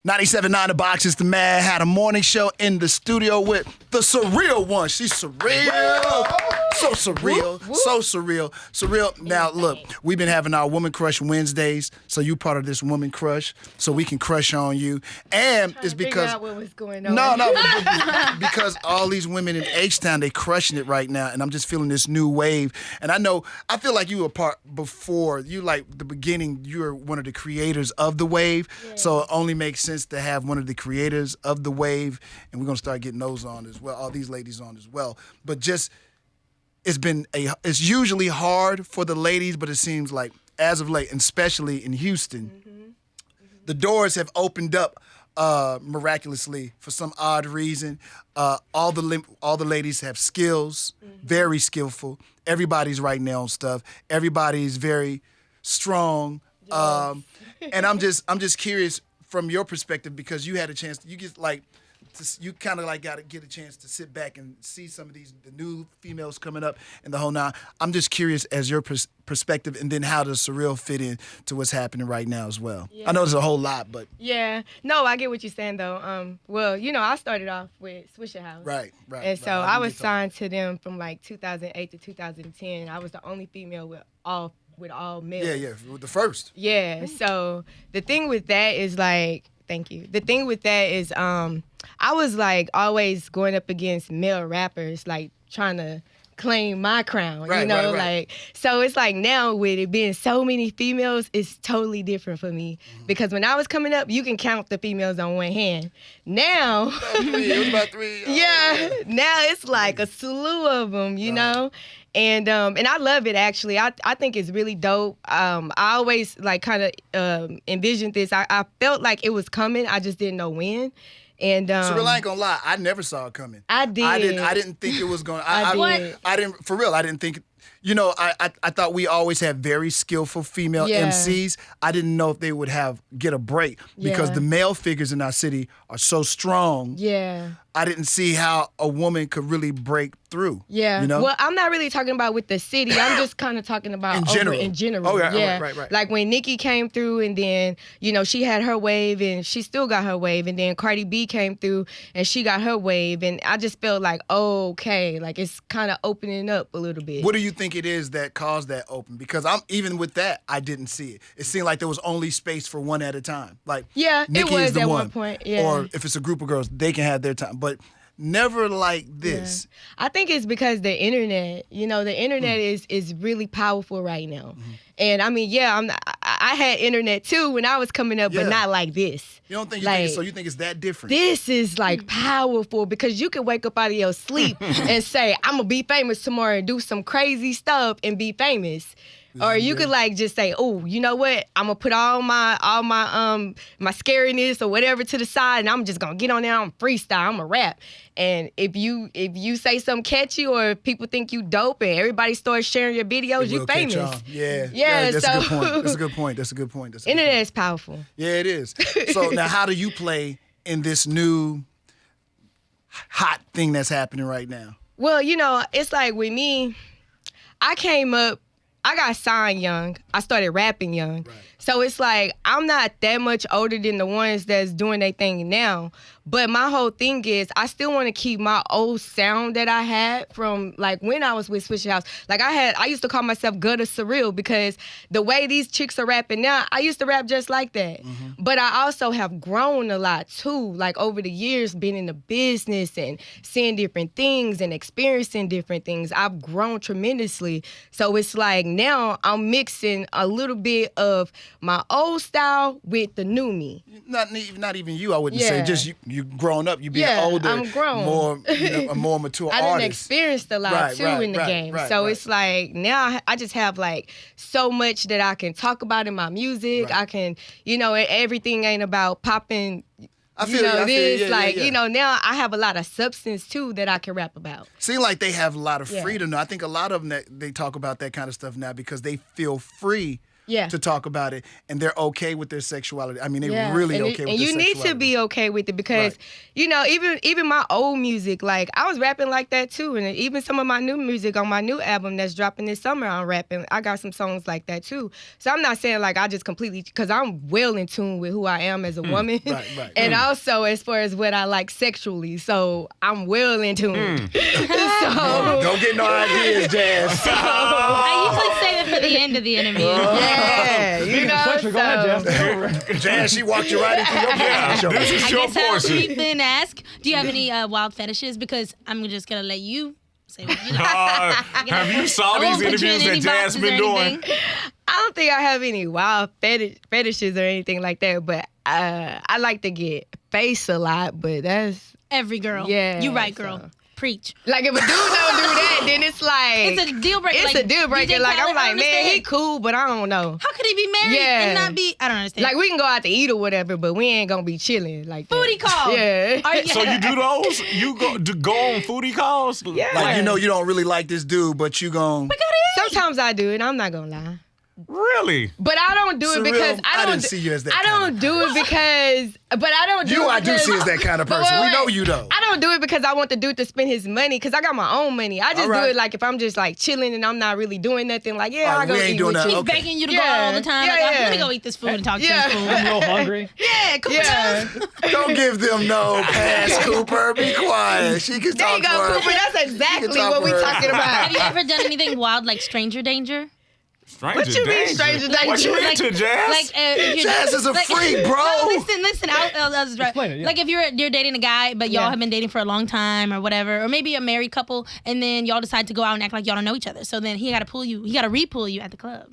97.9 The Box is the Madd Hatta Morning Show in the studio with the surreal one. She's surreal. So surreal. So surreal. Surreal. Now, look, we've been having our Woman Crush Wednesdays, so you part of this Woman Crush, so we can crush on you. And it's because... Figure out what was going on. No, because all these women in H-Town, they crushing it right now, and I'm just feeling this new wave. And I feel like you were part before. You, like, the beginning, you were one of the creators of the wave, so it only makes sense to have one of the creators of the wave, and we're gonna start getting those on as well, all these ladies on as well. But just, it's usually hard for the ladies, but it seems like as of late, and especially in Houston, the doors have opened up miraculously for some odd reason. All the ladies have skills, very skillful. Everybody's writing their own stuff. Everybody's very strong. And I'm just curious from your perspective, because you had a chance, you kind of like got to get a chance to sit back and see some of the new females coming up and the whole nine. I'm just curious as your perspective, and then how does Surreal fit in to what's happening right now as well? Yeah. I know there's a whole lot, but yeah, no, I get what you're saying though. Well, I started off with SwishaHouse, right, and so I was signed to them from like 2008 to 2010. I was the only female with all males. Yeah, the first. Yeah, so the thing with that is like, thank you. The thing with that is I was like always going up against male rappers, like trying to claim my crown, right. Like, so it's like now with it being so many females, it's totally different for me. Because when I was coming up, you can count the females on one hand. Now, it was about three. Yeah, now it's like a slew of them, you know? And I love it, actually. I think it's really dope. I always like kind of envisioned this. I felt like it was coming. I just didn't know when. And Surreal, I ain't gonna lie, I never saw it coming. I did. I didn't think it was gonna. I didn't. For real, I didn't think. I thought we always had very skillful female MCs. I didn't know if they would get a break because the male figures in our city are so strong. Yeah. I didn't see how a woman could really break through. Yeah. Well, I'm not really talking about with the city. I'm just kind of talking about in general. Oh, yeah. Right. Like when Nicki came through and then, she had her wave and she still got her wave. And then Cardi B came through and she got her wave. And I just felt like, okay, like it's kind of opening up a little bit. What do you think it is that caused that open? Because even with that, I didn't see it. It seemed like there was only space for one at a time. Like, Nicki it was is the at one. one point. Yeah. Or if it's a group of girls, they can have their time. But never like this. Yeah. I think it's because the internet, the internet is really powerful right now. And I mean, I had internet too when I was coming up, but not like this. You don't think you think it's that different? This is like powerful because you can wake up out of your sleep and say, I'm gonna be famous tomorrow and do some crazy stuff and be famous. Or you could like just say, oh, you know what? I'm gonna put all my my scariness or whatever to the side, and I'm just gonna get on there. I'm freestyle. I'm a rap. And if you say something catchy or if people think you dope and everybody starts sharing your videos, you famous. Yeah. That's a good point. Internet is powerful. Yeah, it is. So now, how do you play in this new hot thing that's happening right now? Well, it's like with me, I came up. I got signed young. I started rapping young. Right. So it's like I'm not that much older than the ones that's doing their thing now. But my whole thing is I still want to keep my old sound that I had from like when I was with SwishaHouse. Like I used to call myself Gutter Surreal because the way these chicks are rapping now, I used to rap just like that. But I also have grown a lot too, like over the years being in the business and seeing different things and experiencing different things. I've grown tremendously. So it's like now I'm mixing a little bit of my old style with the new me. Not even you, I wouldn't say. Just you growing up, you being older, I'm grown. more a more mature I artist. done experienced a lot in the game. So it's like now I just have like so much that I can talk about in my music. I can, everything ain't about popping. I feel you. Now I have a lot of substance too that I can rap about. Seem like they have a lot of freedom now. I think a lot of them they talk about that kind of stuff now because they feel free to talk about it, and they're okay with their sexuality. I mean, they're really and okay with their sexuality. And you need to be okay with it because, even my old music, like, I was rapping like that too. And even some of my new music on my new album that's dropping this summer, I'm rapping. I got some songs like that too. So I'm not saying like I just completely, because I'm well in tune with who I am as a woman. Right. And also as far as what I like sexually. So I'm well in tune. So Don't get no ideas, Jazz. I usually save it for the end of the interview. yeah, you know. Go ahead, Jazz. Jazz, she walked you right into your show. This is I your guess portion. we've been asked, do you have any wild fetishes? Because I'm just going to let you say what you know. Have you saw I won't these put you in interviews that any Jazz boxes been or doing? anything. I don't think I have any wild fetishes or anything like that, but I like to get face a lot, but that's Every girl. Yeah, You right, girl. so. Preach. like if a dude don't do that, then it's like It's a deal breaker. It's like, a deal breaker. DJ Like Khaled, I'm like, I man, he understand. cool, but I don't know. How could he be married and not be? I don't understand. Like we can go out to eat or whatever, but we ain't gonna be chilling like that. Booty call. Yeah. Are you, So you do those? You go on foodie calls? Yeah. Like, you know you don't really like this dude, but you gon' Sometimes I do it. I'm not gonna lie. Really? But I don't do it Surreal, because I didn't see you as that I kind don't do it because. But I don't do You, it I do because- see as that kind of But person. wait, We know wait. you, though. I don't do it because I want the dude to spend his money because I got my own money. I just All right. do it like if I'm just like chilling and I'm not really doing nothing. Like All I'll right, go we ain't eat doing with that. you. He's Okay. begging you to go Yeah. out all the time. Yeah, like, yeah. let me go eat this food and talk Yeah. to this I'm fool. real hungry. Yeah, come Yeah. on. Don't give them no pass, Cooper. Be quiet. She can There talk you go, for her. Cooper. That's exactly talk what we for her. talking about. Have you ever done anything wild like stranger danger? Stranger What you mean, danger? stranger What you danger? into, Jazz? Like if you're, Jazz is a freak, bro. No, listen. I'll just Explain it, yeah. Like if you're dating a guy, but y'all Yeah. have been dating for a long time or whatever, or maybe a married couple, and then y'all decide to go out and act like y'all don't know each other. So then he got to re-pull you at the club.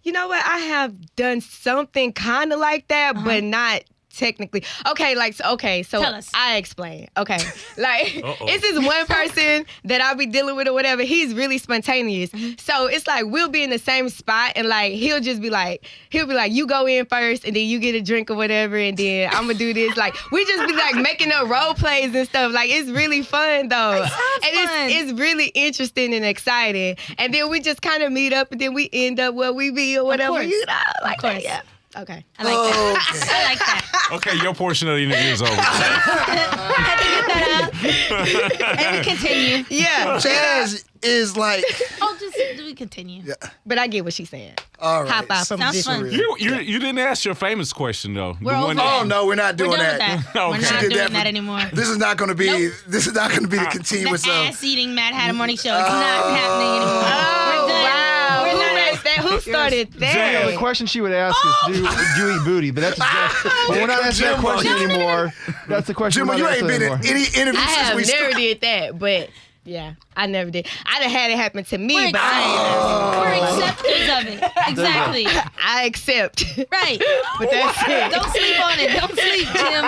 You know what? I have done something kind of like that, but not technically. Okay, so Tell us. I explain. Okay, like Uh-oh. it's this one person that I'll be dealing with or whatever. He's really spontaneous. So it's like we'll be in the same spot and like he'll be like, you go in first and then you get a drink or whatever and then I'm gonna do this. Like we just be like making up role plays and stuff. Like it's really fun though. It sounds And fun. it's really interesting and exciting. And then we just kind of meet up and then we end up where we be or whatever. course. You know, like course. that. Yeah. Okay. I like that. Okay. I like that. Okay, your portion of the interview is over. Had to get that out. And we continue. Yeah. Jazz is like, Oh, just we continue. But I get what she's saying. all right. Hop out from Sounds this fun. one. You didn't ask your famous question though. We're The over one it. Oh no, we're not We're doing done with that. that. We're Okay. not She did doing that that for- anymore. This is not going to be. Nope. This is not going to be the continuous. The ass-eating Madd Hatta Morning Show. It's not happening anymore. Oh, We're done. wow. We're Who done. made that? Who started The that? question she would ask is, do you eat booty? But that's but we're not answering that Jimbo. question anymore. That's the question. Jimbo, we're you not ain't been answering in anymore. any interview I since have we never started. did that, but yeah, I never did. I done had it happen to me, We're but I acceptors of it. Exactly. I accept. Right. But that's it. Don't sleep on it. Don't sleep, Jim.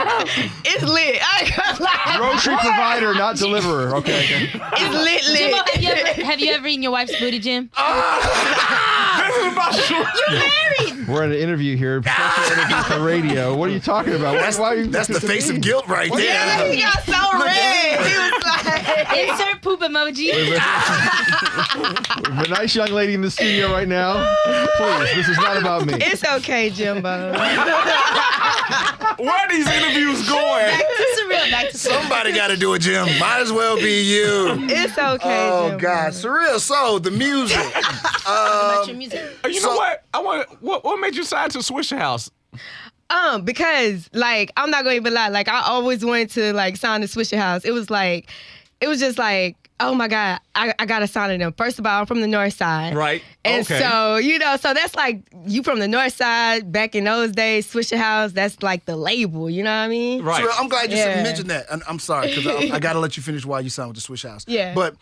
It's lit. I ain't gonna lie. Grocery provider, not deliverer. Okay. It's lit. Jimbo, have you ever eaten your wife's booty, Jim? This is about sure. We're in an interview here, professional interview for radio. What are you talking about? Why are you That's the looking at face me? of guilt right Yeah, there. he got so red. He was like, Insert poop emoji. We have a nice young lady in the studio right now. Please, this is not about me. it's okay, Jimbo. Where are these interviews going? Back to surreal. Back to surreal. Somebody got to do it, Jim. Might as well be you. It's okay, Oh Jimbo. God, surreal. So the music. About your music. You know what? I want. What made you sign to SwishaHouse? Because like I'm not gonna even lie, like I always wanted to like sign to SwishaHouse. It was just like, oh my God, I gotta sign to them. First of all, I'm from the north side. Right. And Okay. so, so that's like you from the north side, back in those days, SwishaHouse, that's like the label, you know what I mean? Right. Surreal, I'm glad you Yeah. mentioned that. And I'm sorry, because I got to let you finish why you signed with the SwishaHouse. Yeah. But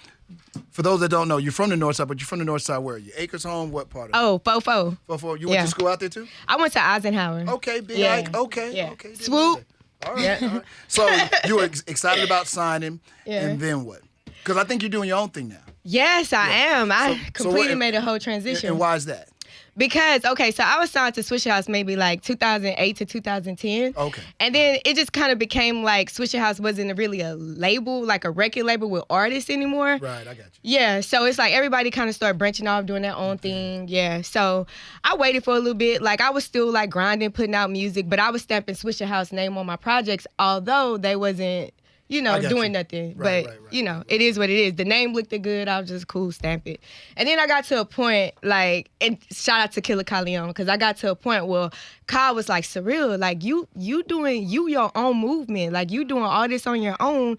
for those that don't know, you're from the north side, but you're from the north side where are you? Acres Home, what part of it? Oh, Fofo. Fofo. You went yeah. to school out there too? I went to Eisenhower. Okay, big Yeah. Ike. Okay. Yeah. Okay. didn't know Swoop. that. All right. All right. So you were excited about signing, Yeah. and then what? Because I think you're doing your own thing now. Yes, I am. I So completely what- made a whole transition. And why is that? Because, okay, so I was signed to SwishaHouse maybe like 2008 to 2010. Okay. And then it just kind of became like SwishaHouse wasn't really a label, like a record label with artists anymore. Right, I got you. Yeah, so it's like everybody kind of started branching off, doing their own thing. Yeah, so I waited for a little bit. Like I was still like grinding, putting out music, but I was stamping SwishaHouse name on my projects, although they wasn't, doing nothing. Right, but, right. it is what it is. The name looked good. I was just cool, stamp it. And then I got to a point, like, and shout out to Killer Calion, because I got to a point where Kyle was like, Surreal, like, you doing your own movement. Like, you doing all this on your own.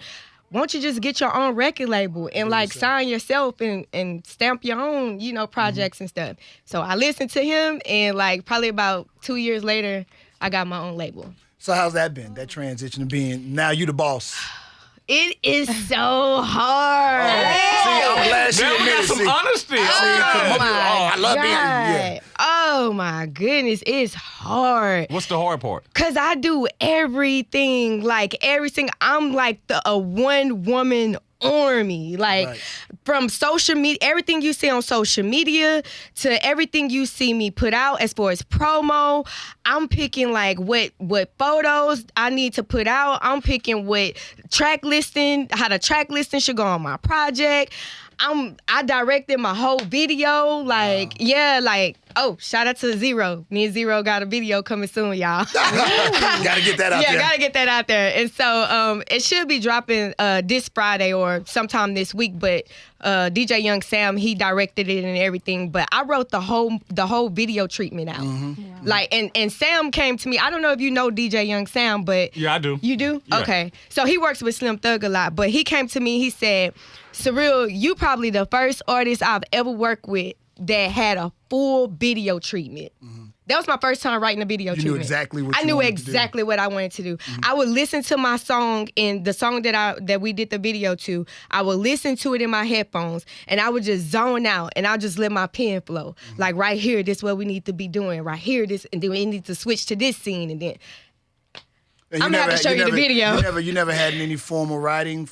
Won't you just get your own record label and, like, sign yourself and stamp your own, projects and stuff. So I listened to him, and, like, probably about 2 years later, I got my own label. So how's that been, that transition to being, now you the boss? It is so hard. See, I'm glad she Now we got admitted. some See, honesty. I love being, yeah. Oh my goodness, it's hard. What's the hard part? Cause I do everything, I'm like a one-woman army, like Right. from social media, everything you see on social media to everything you see me put out as far as promo. I'm picking like what photos I need to put out. I'm picking what how the track listing should go on my project. I directed my whole video, shout out to Zero. Me and Zero got a video coming soon, y'all. Gotta get that out there. Yeah, gotta get that out there. And so it should be dropping this Friday or sometime this week. But DJ Young Sam, he directed it and everything. But I wrote the whole video treatment out. Mm-hmm. Like and Sam came to me. I don't know if you know DJ Young Sam, but Yeah, I do. You do? Yeah. Okay. So he works with Slim Thug a lot. But he came to me. He said, Surreal, you probably the first artist I've ever worked with that had a full video treatment. That was my first time writing a video treatment. knew exactly what I you knew wanted to do. exactly what I wanted to do. I would listen to my song and the song that we did the video to. I would listen to it in my headphones and I would just zone out and I just let my pen flow. Like right here, this is what we need to be doing. Right here, this, and then we need to switch to this scene and then. And I'm gonna have to show you the video. You never had any formal writing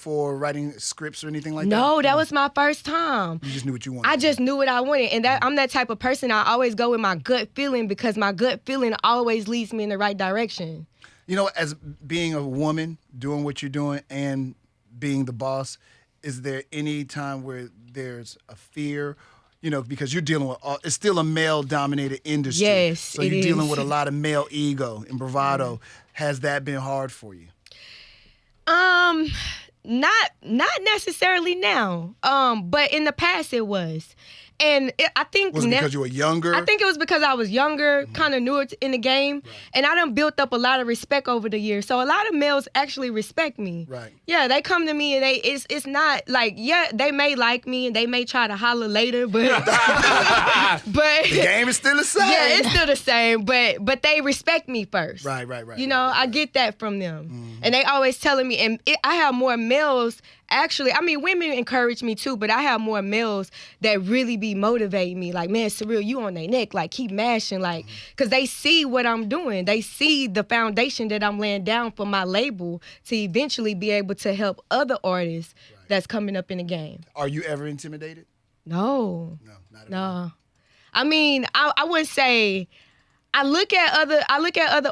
scripts or anything like that? No, that was my first time. You just knew what you wanted. I just knew what I wanted. And I'm that type of person. I always go with my gut feeling because my gut feeling always leads me in the right direction. You know, as being a woman, doing what you're doing and being the boss, is there any time where there's a fear? You know, because you're dealing with, it's still a male-dominated industry. Yes, so it you're is. dealing with a lot of male ego and bravado. Has that been hard for you? Not necessarily now. But in the past it was. And I think Was it now, because you were younger? I think it was because I was younger, kind of newer in the game, and I done built up a lot of respect over the years. So a lot of males actually respect me. Right. Yeah, they come to me and it's not like, yeah, they may like me and they may try to holler later, but but The game is still the same. yeah, it's still the same, but they respect me first. Right. You know, I get that from them. And they always telling me, and I have more males, actually, I mean, women encourage me too, but I have more males that really be motivating me. Like, man, Surreal, you on their neck. Like, keep mashing. Like, because they see what I'm doing. They see the foundation that I'm laying down for my label to eventually be able to help other artists that's coming up in the game. Are you ever intimidated? No. No, not at all. No. I mean, I wouldn't say. I look at other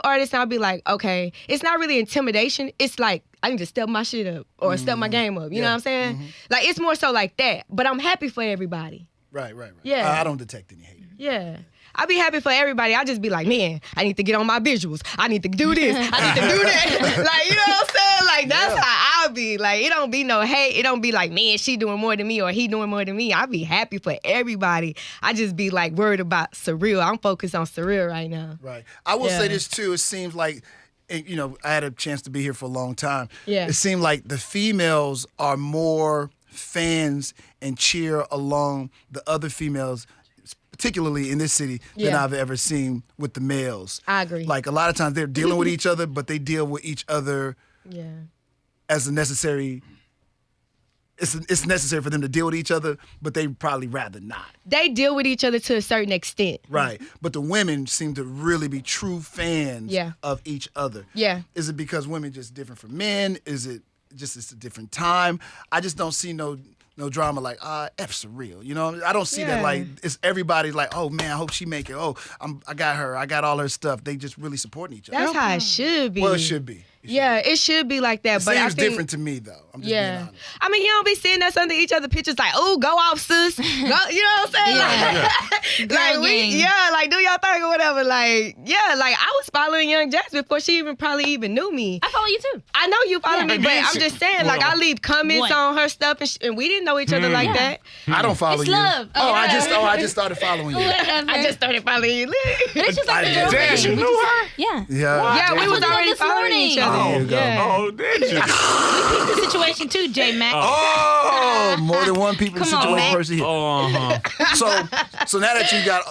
artists and I'll be like, okay, it's not really intimidation. It's like I need to step my shit up or step my game up. You know what I'm saying? Like it's more so like that. But I'm happy for everybody. Right. Yeah. I don't detect any haters. Yeah. I be happy for everybody. I just be like, man, I need to get on my visuals. I need to do this. I need to do that. Like, you know what I'm saying? Like, that's how I'll be. Like, it don't be no hate. It don't be like, man, she doing more than me or he doing more than me. I be happy for everybody. I just be like worried about Surreal. I'm focused on Surreal right now. Right. I will Yeah. say this too. It seems like, and, you know, I had a chance to be here for a long time. Yeah. It seemed like the females are more fans and cheer along the other females, particularly in this city, than Yeah. I've ever seen with the males. I agree. Like a lot of times they're dealing with each other, but they deal with each other Yeah. as a necessary. It's necessary for them to deal with each other, but they probably rather not. They deal with each other to a certain extent. Right. But the women seem to really be true fans Yeah. of each other. Yeah. Is it because women just different from men? Is it just it's a different time? I just don't see no No drama like, F Surreal. You know, I don't see that. Like, it's everybody like, oh man, I hope she make it. Oh, I got her. I got all her stuff. They just really supporting each other. That's how it should be. Well, it should be. It should be like that. It But I seems think different to me though. I'm just being honest. I mean, you don't be seeing us under each other pictures like, oh, go off, sis. Go, you know what I'm saying? Like, like do your thing or whatever. Like, like I was following Young Jazz before she probably even knew me. I follow you too. I know you follow me, but I'm just saying, like, I leave comments on her stuff, and we didn't know each other like that. I don't follow It's you. love. I just started following you. I just started following you. It's just like the girl Jazz, you knew her? Yeah. Yeah. We was already this following morning. each other. There you go. Oh, did you? The situation too, J Mac. Oh, more than one people in Come on, situation Mac. person here. So now that you got,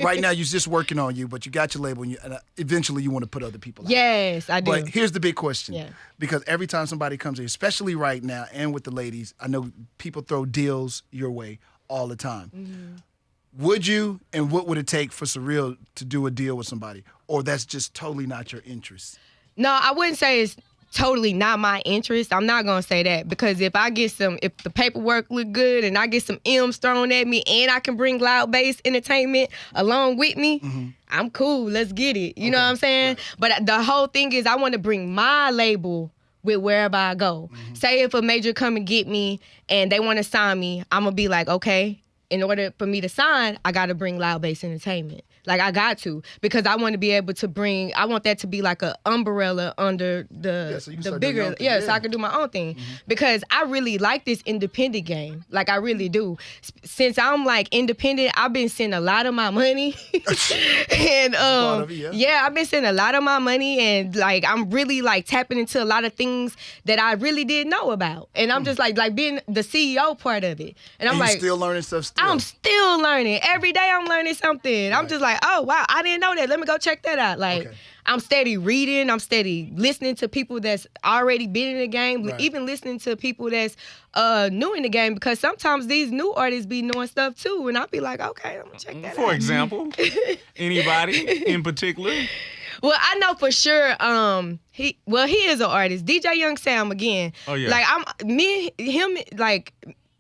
right now you're just working on you, but you got your label, and eventually you want to put other people out. Yes, I do. But here's the big question. Yeah. Because every time somebody comes here, especially right now and with the ladies, I know people throw deals your way all the time. Mm-hmm. Would you, and what would it take for Surreal to do a deal with somebody? Or that's just totally not your interest? No, I wouldn't say it's totally not my interest. I'm not gonna say that, because if the paperwork look good and I get some M's thrown at me and I can bring loud bass entertainment along with me, I'm cool. Let's get it. You know what I'm saying? Right. But the whole thing is I want to bring my label with wherever I go. Say if a major come and get me and they want to sign me, I'm gonna be like, okay, in order for me to sign, I gotta bring loud bass entertainment. Like, I got to, because I want to be able to I want that to be like an umbrella under the bigger, so I can do my own thing. Because I really like this independent game. Like, I really do. Since I'm like independent, I've been sending a lot of my money. And I've been sending a lot of my money, and like, I'm really like tapping into a lot of things that I really didn't know about. And I'm just like being the CEO part of it. And I'm like, still learning stuff I'm still learning. Every day I'm learning something. I'm just like, oh, wow, I didn't know that. Let me go check that out. Like, I'm steady reading. I'm steady listening to people that's already been in the game, even listening to people that's new in the game, because sometimes these new artists be knowing stuff too. And I'll be like, okay, let me check that out. For example, anybody in particular? Well, I know for sure. He is an artist. DJ Young Sam again. Oh yeah. Like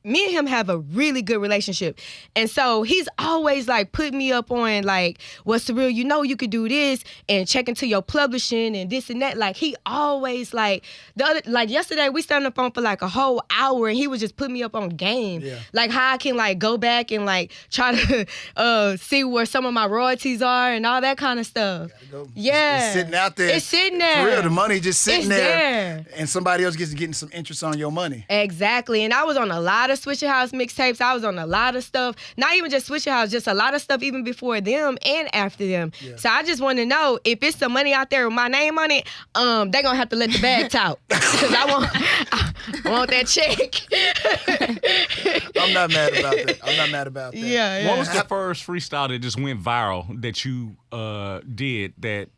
me and him have a really good relationship. And so he's always like put me up on like, well, Surreal, you know you could do this, and check into your publishing and this and that. Like, he always like yesterday we stayed on the phone for like a whole hour, and he was just putting me up on game. Yeah. Like how I can like go back and like try to see where some of my royalties are and all that kind of stuff. Yeah. It's sitting out there. It's sitting there. For real, the money just sitting there. And somebody else getting some interest on your money. Exactly. And I was on a lot of SwishaHouse mixtapes. I was on a lot of stuff. Not even just SwishaHouse, just a lot of stuff even before them and after them. Yeah. So I just want to know, if it's some money out there with my name on it, they're going to have to let the bags out. Because I want that check. I'm not mad about that. Yeah. What was the first freestyle that just went viral that you did that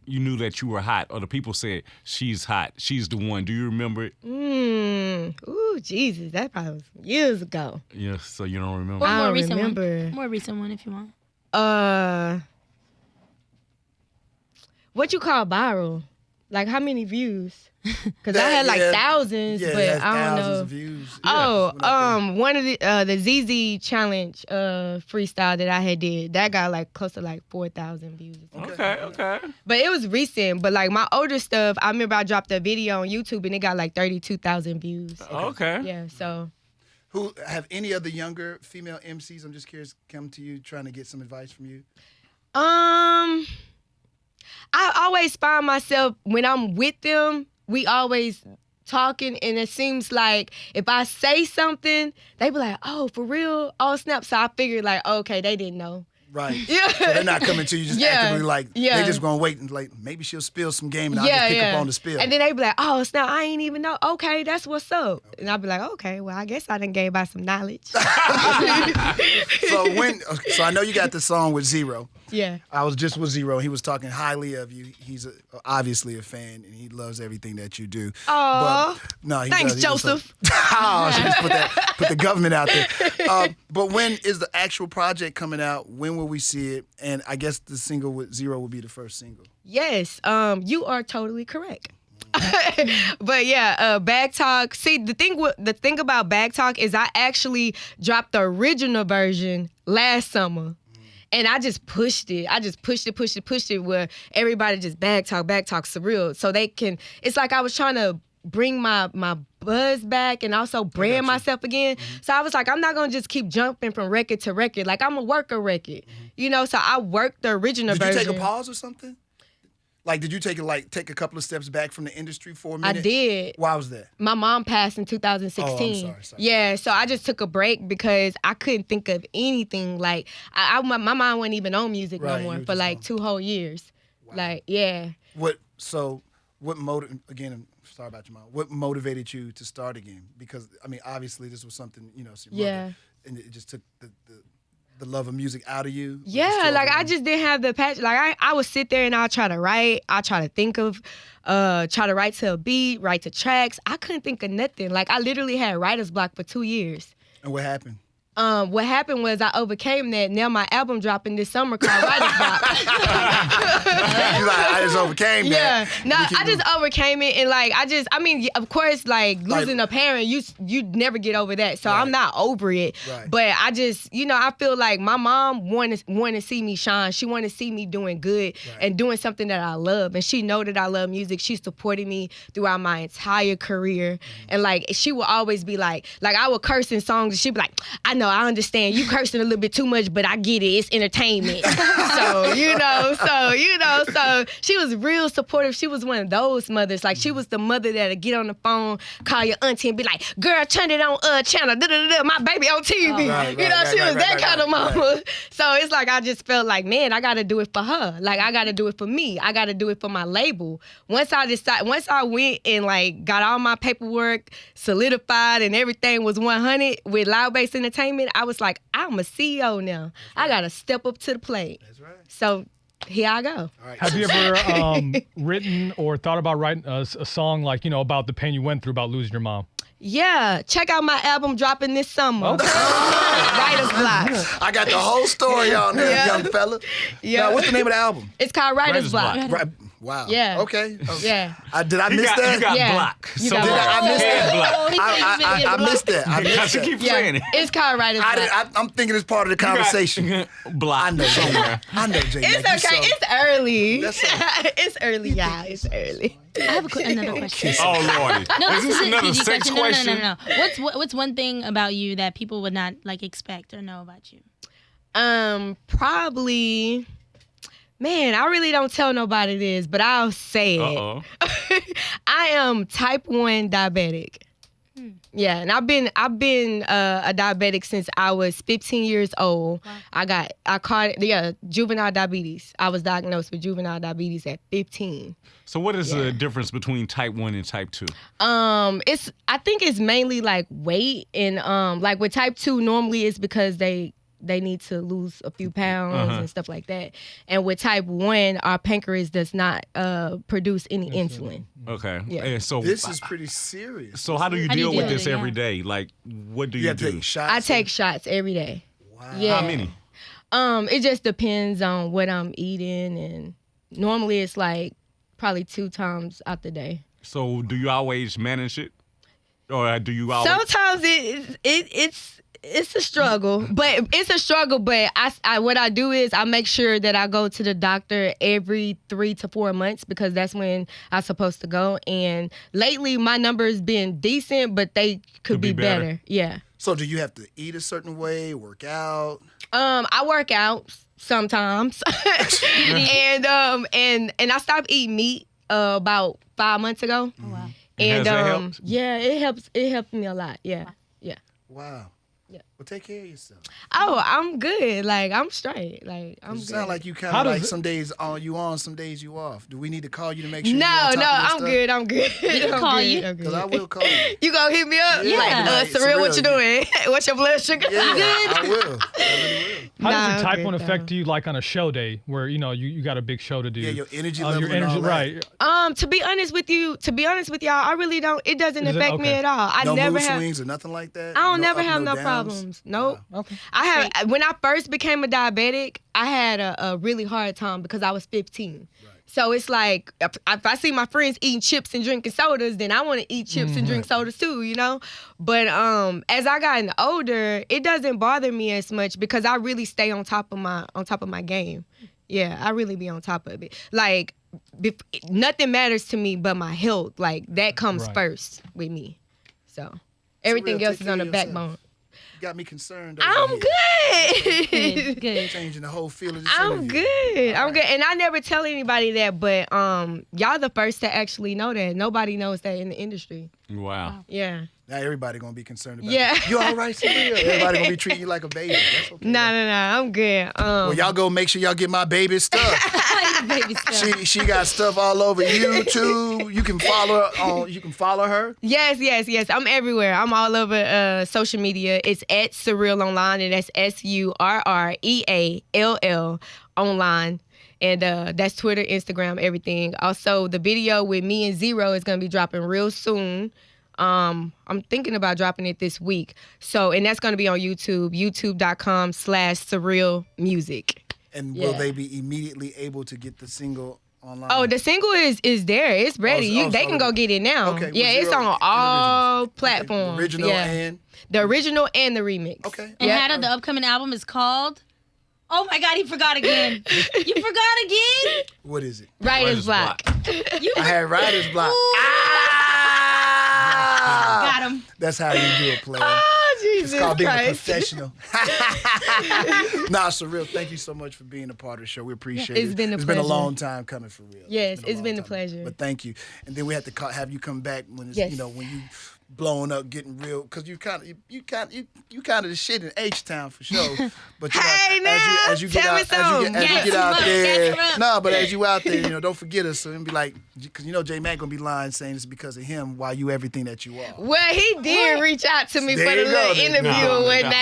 you knew that you were hot, or the people said, she's hot, she's the one? Do you remember it? Ooh, Jesus, that probably was years ago. Yeah, so you don't remember? Or I more don't recent remember. One. More recent one if you want. What you call viral? Like, how many views? Because I had like thousands, but I don't thousands know. Of views. One of the ZZ challenge freestyle that I had did, that got like close to like 4,000 views. Okay. But it was recent. But like my older stuff, I remember I dropped a video on YouTube and it got like 32,000 views. Okay. Yeah. So. Who have any other younger female MCs? I'm just curious. Come to you trying to get some advice from you. I always find myself when I'm with them, we always talking, and it seems like if I say something, they be like, oh, for real? Oh, snap. So I figured like, okay, they didn't know. Right. Yeah. So they're not coming to you just actively like, they're just going to wait and like, maybe she'll spill some game and I'll just pick up on the spill. And then they be like, oh, snap, I ain't even know. Okay, that's what's up. And I'll be like, okay, well, I guess I done gave out some knowledge. So I know you got the song with Zero. Yeah. I was just with Zero. He was talking highly of you. He's obviously a fan, and he loves everything that you do. Oh, thanks, Joseph. She just put the government out there. But when is the actual project coming out? When will we see it? And I guess the single with Zero will be the first single. Yes, you are totally correct. But yeah, Bag Talk. See, the thing about Bag Talk is I actually dropped the original version last summer. And I just pushed it. I just pushed it where everybody just bag talk, Surreal. So they can, it's like I was trying to bring my buzz back and also brand myself again. So I was like, I'm not gonna just keep jumping from record to record. Like I'm a worker record, you know? So I worked the original version. Did you take a pause or something? Like, did you take a couple of steps back from the industry for a minute? I did. Why was that? My mom passed in 2016. Oh, I'm sorry. Yeah, so I just took a break because I couldn't think of anything. Like, my mom wasn't even on music no more for like 2 whole years. Wow. Like, yeah. Again, sorry about your mom. What motivated you to start again? Because, I mean, obviously this was something, you know, mother, and it just took the love of music out of you? Yeah, like I just didn't have the passion. Like I would sit there and I'll try to write. I'll try to think of, try to write to a beat, write to tracks. I couldn't think of nothing. Like I literally had writer's block for 2 years. And what happened? What happened was I overcame that. Now my album dropping this summer called Writer's Block. You like, I just overcame that. Yeah, no, I just overcame it, and like I mean, of course, like losing a parent, you never get over that. So I'm not over it. Right. But I just, you know, I feel like my mom wanted to see me shine. She wanted to see me doing good and doing something that I love, and she know that I love music. She supported me throughout my entire career, and like she would always be like I would curse in songs, and she'd be like, I know, I understand you cursing a little bit too much, but I get it. It's entertainment. So she was real supportive. She was one of those mothers. Like she was the mother that'd get on the phone, call your auntie and be like, girl, turn it on channel, my baby on TV. She was that kind of mama. Right. So it's like I just felt like, man, I gotta do it for her. Like I gotta do it for me. I gotta do it for my label. Once I went and like got all my paperwork solidified and everything was 100 with Loud Bass Entertainment, I was like, I'm a CEO now. I gotta step up to the plate. That's right. So here I go. Right. Have you ever written or thought about writing a song like, about the pain you went through about losing your mom? Yeah, check out my album dropping this summer. Okay. Writer's Block. I got the whole story on there, young fella. Yeah. Now, what's the name of the album? It's called Writer's Block. Right. Wow. Yeah. Okay. Yeah. Did I miss that? You got block. Did I miss that? I missed that. I missed that. Keep saying it. It's called Writer's Block. I'm thinking it's part of the conversation. Block. I know somewhere. I know, Jay. It's okay. It's early. It's early, y'all. It's early. I have another question. Oh, Lordy. No, is this another sex question? No. What's one thing about you that people would not like expect or know about you? Probably. Man, I really don't tell nobody this, but I'll say it. I am type 1 diabetic. Yeah, and I've been a diabetic since I was 15 years old. Wow. I caught juvenile diabetes. I was diagnosed with juvenile diabetes at 15. So what is the difference between type 1 and type 2? I think it's mainly like weight, and like with type 2 normally it's because they need to lose a few pounds and stuff like that. And with type 1, our pancreas does not produce any insulin. Okay. Yeah. And so this is pretty serious. So how do you deal with this every day? Like, what do you do? Take shots? I take shots every day. Wow. Yeah. How many? It just depends on what I'm eating, and normally it's like probably 2 times out the day. So do you always manage it? Or do you always... Sometimes it's a struggle, but what I do is I make sure that I go to the doctor every 3 to 4 months, because that's when I'm supposed to go. And lately my numbers been decent, but they could be better. Yeah. So do you have to eat a certain way, work out? I work out sometimes. and I stopped eating meat about 5 months ago. Oh, wow. And has that helped? Yeah, it helped me a lot. Yeah. Yeah. Wow. Yeah. Well, take care of yourself. Oh, I'm good. Like, I'm straight. Like, I'm good. You sound like you kind of like some days you on, some days you off. Do we need to call you to make sure you're on top of your I'm stuff? good. I'm good. We can call you. Because I will call you. You gonna hit me up? Yeah. Like, Surreal, what you doing? What's your blood sugar? Yeah, You good? I will. I really will. How does I'm your type good, 1 though. affect you, like on a show day where you got a big show to do? Yeah, your energy level. Your and energy, all that. right? To be honest with y'all, I really don't. It doesn't Is it? affect me Okay. at all. I No never mood have. swings or nothing like that? I don't No never up, have no downs? problems. Nope. Wow. Okay. I have. When I first became a diabetic, I had a really hard time because I was 15. Right. So it's like if I see my friends eating chips and drinking sodas, then I want to eat chips and drink sodas too, you know. But as I gotten older, it doesn't bother me as much because I really stay on top of my game. Yeah, I really be on top of it. Like nothing matters to me but my health. Like that comes first with me. So everything else is on the backbone. Got me concerned. I'm good. Good. Changing the whole feel of this I'm interview. good. I'm good. And I never tell anybody that, but y'all the first to actually know that. Nobody knows that in the industry. Wow. Yeah. Now everybody gonna be concerned about Yeah. you. You all right, Surreal? Everybody gonna be treating you like a baby. That's okay. No, I'm good. Well, y'all go make sure y'all get my baby stuff. Baby stuff. She got stuff all over YouTube. You can follow her on. You can follow her. Yes. I'm everywhere. I'm all over social media. It's at Surreal Online, and that's SURREALL online. And that's Twitter, Instagram, everything. Also, the video with me and Zero is gonna be dropping real soon. I'm thinking about dropping it this week. So, and that's gonna be on YouTube, youtube.com/surrealmusic. And will they be immediately able to get the single online? Oh, the single is there. It's ready. They can go get it now. Okay, Yeah, with it's Zero on all individuals. platforms. The original yeah. and the original and the remix. okay. And Hatta, the upcoming album is called. Oh my God, he forgot again. You forgot again? What is it? Writer's Block. I had writer's block. Got him. That's how you do it, player. Oh, Jesus It's called being a Christ. professional. Nah, Surreal, thank you so much for being a part of the show. We appreciate it. It's been a It's been a pleasure. long time coming for real. Yes, it's long been a time. pleasure. But thank you. And then we have to have you come back when it's Yes. when you blowing up, getting real, because you kind of the shit in H-Town for sure. But Hey, now, as you get tell me out, something. as you Gas get him out up, there, gas him up. no, but as you out there, don't forget us. So and be like, because J Mac gonna be lying saying it's because of him why you everything that you are. Well, he did reach out to me There for the you go, little then. interview No, and no. whatnot.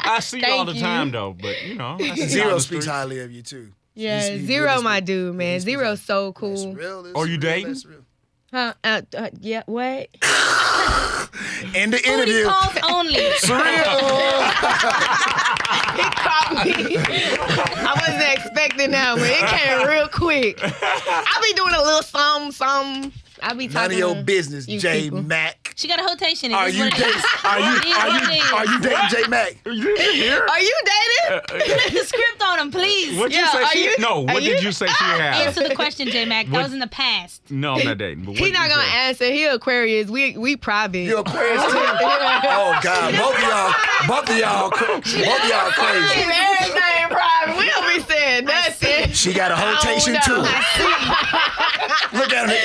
I see you all the Thank time you. though, but I see you out Zero the speaks street. highly of you too. Yeah, He Zero really my speaks- dude, man. he speaks Zero's so highly. cool. Surreal is Are you surreal, dating? that's real. Huh? Yeah, what? In the Booty interview. calls only. Surreal. He caught me. I wasn't expecting that, but it came real quick. I be doing a little something. I be talking None of your to business, you J people. Mac. She got a rotation. Are you dating? Are you dating J Mac? You didn't hear? Are you dating? Put the script on him, please. What you Yeah, say? are She, you- no. What are did you- you say she had? Answer the question, J Mac. That What- was in the past. No, I'm not dating. But what He did not you gonna say? answer. He Aquarius. We private. You Aquarius too? Oh God, both of y'all crazy. Keep everything private. We don't be saying nothing. She got a rotation I too. don't know. Look at her.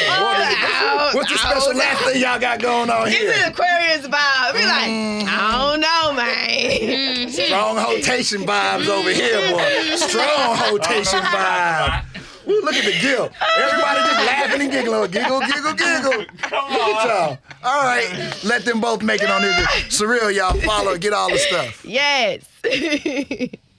What's the special last thing y'all got going on It's here? an Aquarius vibe. Be like, I don't know, man. Strong rotation vibes over here, boy. Strong rotation vibes. Ooh, look at the giggle. Everybody just laughing and giggling. Giggle, giggle, giggle. Come on. Y'all. All right. Let them both make it on this. Surreal, y'all. Follow. Get all the stuff. Yes.